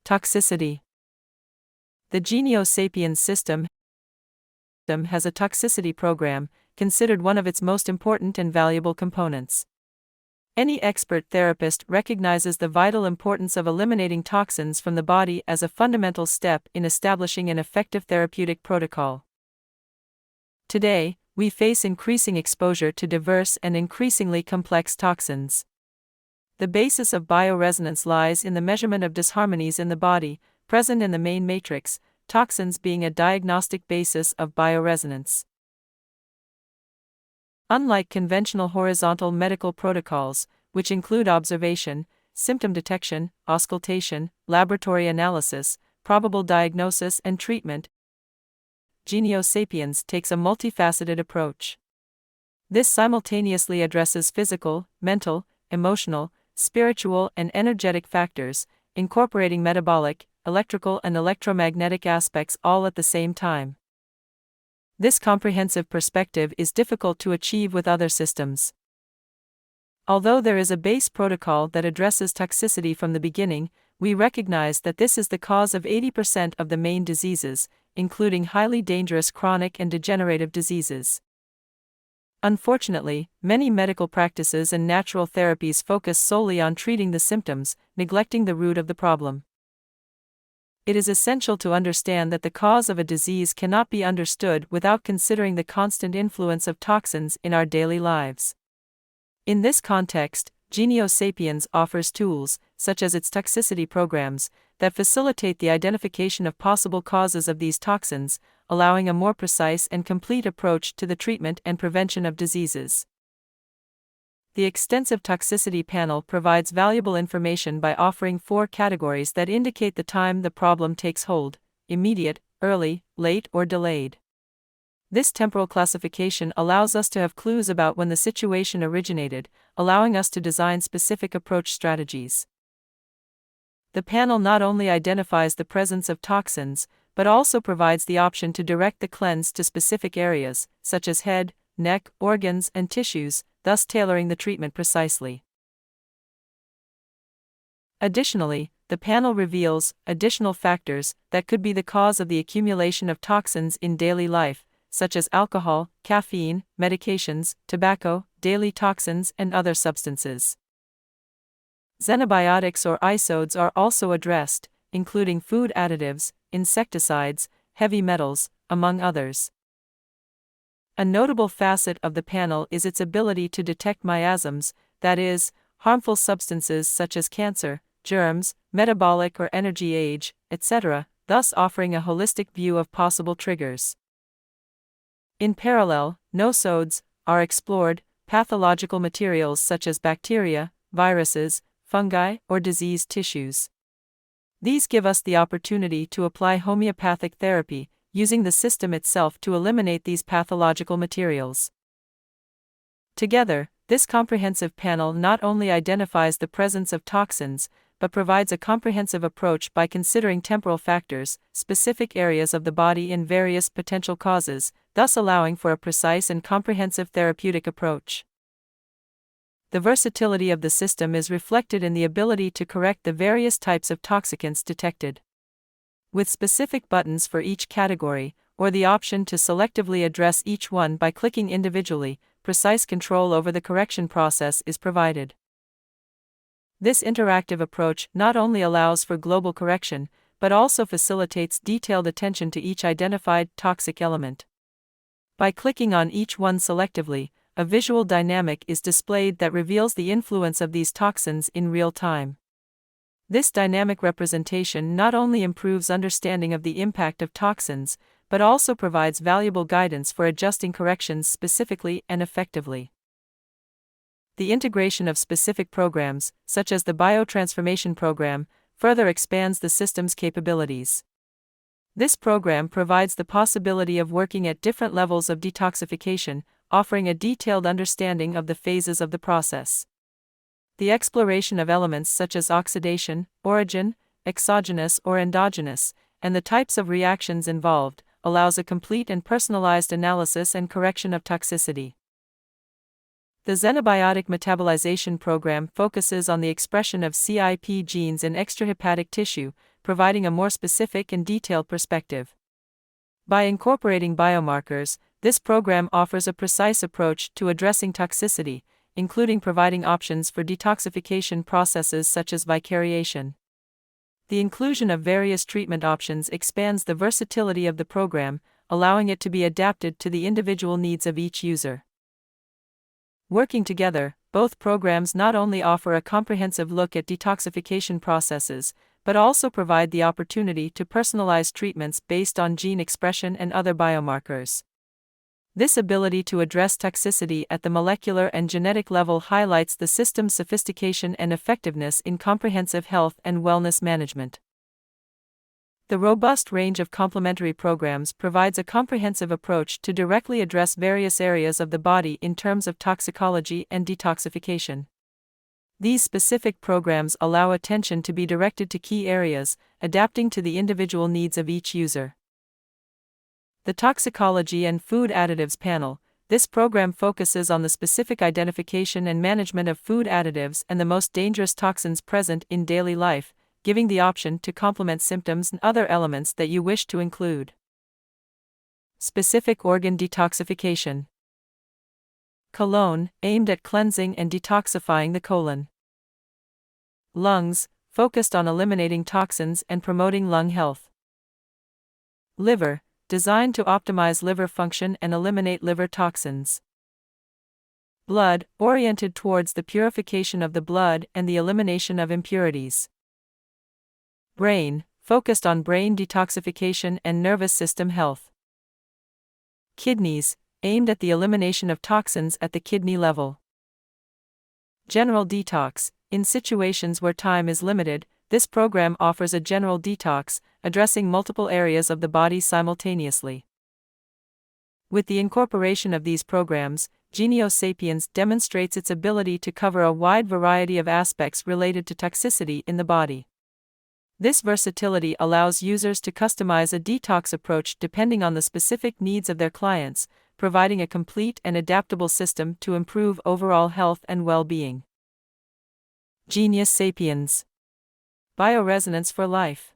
Toxicity. The gENiO SAPIENS system has a toxicity program, considered one of its most important and valuable components. Any expert therapist recognizes the vital importance of eliminating toxins from the body as a fundamental step in establishing an effective therapeutic protocol. Today, we face increasing exposure to diverse and increasingly complex toxins. The basis of bioresonance lies in the measurement of disharmonies in the body, present in the main matrix, toxins being a diagnostic basis of bioresonance. Unlike conventional horizontal medical protocols, which include observation, symptom detection, auscultation, laboratory analysis, probable diagnosis and treatment, gENiO SAPIENS takes a multifaceted approach. This simultaneously addresses physical, mental, emotional, spiritual and energetic factors, incorporating metabolic, electrical and electromagnetic aspects all at the same time. This comprehensive perspective is difficult to achieve with other systems. Although there is a base protocol that addresses toxicity from the beginning, we recognize that this is the cause of 80% of the main diseases, including highly dangerous chronic and degenerative diseases. Unfortunately, many medical practices and natural therapies focus solely on treating the symptoms, neglecting the root of the problem. It is essential to understand that the cause of a disease cannot be understood without considering the constant influence of toxins in our daily lives. In this context, gENiO SAPIENS offers tools, such as its toxicity programs, that facilitate the identification of possible causes of these toxins, allowing a more precise and complete approach to the treatment and prevention of diseases. The extensive toxicity panel provides valuable information by offering 4 categories that indicate the time the problem takes hold: immediate, early, late, or delayed. This temporal classification allows us to have clues about when the situation originated, allowing us to design specific approach strategies. The panel not only identifies the presence of toxins, but also provides the option to direct the cleanse to specific areas, such as head, neck, organs, and tissues, thus tailoring the treatment precisely. Additionally, the panel reveals additional factors that could be the cause of the accumulation of toxins in daily life, such as alcohol, caffeine, medications, tobacco, daily toxins, and other substances. Xenobiotics or isodes are also addressed, including food additives, insecticides, heavy metals, among others. A notable facet of the panel is its ability to detect miasms, that is, harmful substances such as cancer, germs, metabolic or energy age, etc., thus offering a holistic view of possible triggers. In parallel, nosodes are explored, pathological materials such as bacteria, viruses, fungi, or diseased tissues. These give us the opportunity to apply homeopathic therapy, using the system itself to eliminate these pathological materials. Together, this comprehensive panel not only identifies the presence of toxins, but provides a comprehensive approach by considering temporal factors, specific areas of the body, and various potential causes, thus allowing for a precise and comprehensive therapeutic approach. The versatility of the system is reflected in the ability to correct the various types of toxicants detected. With specific buttons for each category, or the option to selectively address each one by clicking individually, precise control over the correction process is provided. This interactive approach not only allows for global correction, but also facilitates detailed attention to each identified toxic element. By clicking on each one selectively, a visual dynamic is displayed that reveals the influence of these toxins in real time. This dynamic representation not only improves understanding of the impact of toxins, but also provides valuable guidance for adjusting corrections specifically and effectively. The integration of specific programs, such as the biotransformation program, further expands the system's capabilities. This program provides the possibility of working at different levels of detoxification, offering a detailed understanding of the phases of the process. The exploration of elements such as oxidation, origin, exogenous or endogenous, and the types of reactions involved, allows a complete and personalized analysis and correction of toxicity. The xenobiotic metabolization program focuses on the expression of CIP genes in extrahepatic tissue, providing a more specific and detailed perspective. By incorporating biomarkers, this program offers a precise approach to addressing toxicity, including providing options for detoxification processes such as vicariation. The inclusion of various treatment options expands the versatility of the program, allowing it to be adapted to the individual needs of each user. Working together, both programs not only offer a comprehensive look at detoxification processes, but also provide the opportunity to personalize treatments based on gene expression and other biomarkers. This ability to address toxicity at the molecular and genetic level highlights the system's sophistication and effectiveness in comprehensive health and wellness management. The robust range of complementary programs provides a comprehensive approach to directly address various areas of the body in terms of toxicology and detoxification. These specific programs allow attention to be directed to key areas, adapting to the individual needs of each user. The Toxicology and Food Additives Panel. This program focuses on the specific identification and management of food additives and the most dangerous toxins present in daily life, giving the option to complement symptoms and other elements that you wish to include. Specific organ detoxification. Colon, aimed at cleansing and detoxifying the colon. Lungs, focused on eliminating toxins and promoting lung health. Liver, designed to optimize liver function and eliminate liver toxins. Blood, oriented towards the purification of the blood and the elimination of impurities. Brain, focused on brain detoxification and nervous system health. Kidneys, aimed at the elimination of toxins at the kidney level. General detox. In situations where time is limited, this program offers a general detox, addressing multiple areas of the body simultaneously. With the incorporation of these programs, gENiO Sapiens demonstrates its ability to cover a wide variety of aspects related to toxicity in the body. This versatility allows users to customize a detox approach depending on the specific needs of their clients, providing a complete and adaptable system to improve overall health and well-being. gENiO Sapiens Bioresonance for Life.